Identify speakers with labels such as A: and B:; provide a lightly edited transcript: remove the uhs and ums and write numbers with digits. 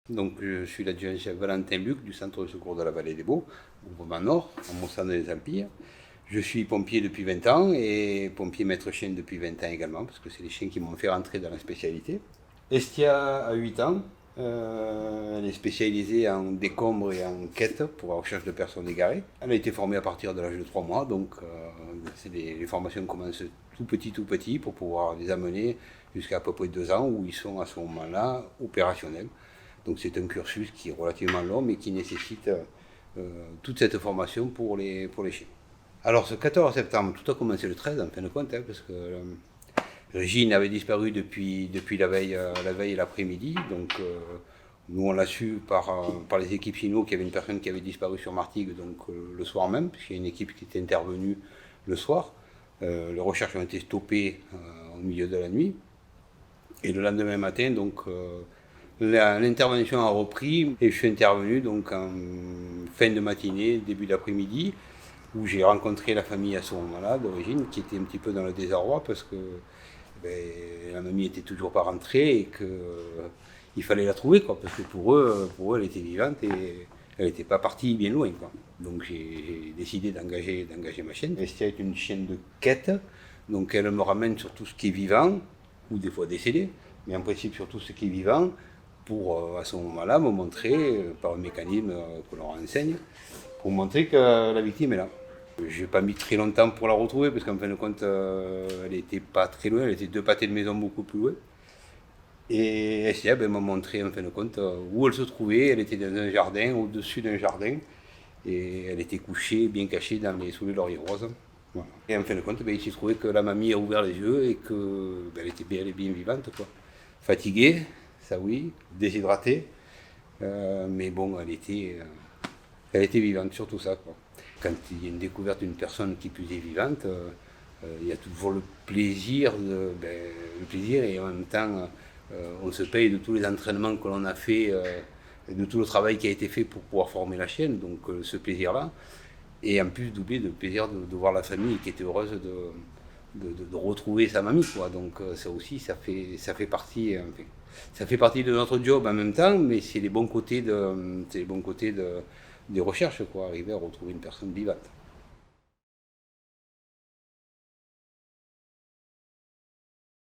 A: Donc, je suis l'adjudant-chef Valentin Luc du Centre de secours de la Vallée des Baux, groupement Nord, en Mossade des Empires. Je suis pompier depuis 20 ans et pompier maître chien depuis 20 ans également, parce que c'est les chiens qui m'ont fait rentrer dans la spécialité. Estia a 8 ans. Elle est spécialisée en décombres et en quête pour la recherche de personnes égarées. Elle a été formée à partir de l'âge de 3 mois, donc les formations commencent tout petit, pour pouvoir les amener jusqu'à peu près 2 ans, où ils sont à ce moment-là opérationnels. Donc c'est un cursus qui est relativement long, mais qui nécessite toute cette formation pour les chiens. Alors ce 14 septembre, tout a commencé le 13 en fin de compte, parce que Régine avait disparu depuis la veille et l'après-midi. Donc nous on l'a su par les équipes Chino qu'il y avait une personne qui avait disparu sur Martigues, donc le soir même, puisqu'il y a une équipe qui était intervenue le soir. Les recherches ont été stoppées au milieu de la nuit. Et le lendemain matin, donc l'intervention a repris et je suis intervenu donc en fin de matinée, début d'après-midi, où j'ai rencontré la famille à ce moment-là d'origine, qui était un petit peu dans le désarroi parce que la mamie était toujours pas rentrée et qu'il fallait la trouver, quoi, parce que pour eux elle était vivante et elle n'était pas partie bien loin, quoi. Donc j'ai décidé d'engager ma chienne. Estia est une chienne de quête, donc elle me ramène sur tout ce qui est vivant, ou des fois décédé, mais en principe sur tout ce qui est vivant, pour à ce moment-là me montrer, par un mécanisme que l'on enseigne, pour montrer que la victime est là. Je n'ai pas mis très longtemps pour la retrouver, parce qu'en fin de compte, elle n'était pas très loin, elle était 2 pâtés de maison beaucoup plus loin. Et SIA m'a montré en fin de compte où elle se trouvait. Elle était dans un jardin, au-dessus d'un jardin, et elle était couchée, bien cachée sous les lauriers roses. Voilà. Et en fin de compte, il s'est trouvé que la mamie a ouvert les yeux et qu'elle était bien vivante, quoi. Fatiguée, ça oui, déshydratée, mais bon, elle était vivante, surtout ça, quoi. Quand il y a une découverte d'une personne qui plus est vivante, il y a toujours le plaisir, et en même temps, on se paye de tous les entraînements que l'on a fait, et de tout le travail qui a été fait pour pouvoir former la chienne, donc ce plaisir-là. Et en plus d'oublier le plaisir de voir la famille qui était heureuse de retrouver sa mamie, quoi. Donc ça aussi, ça fait partie de notre job en même temps, mais c'est les bons côtés des recherches, quoi, arriver à retrouver une personne vivante.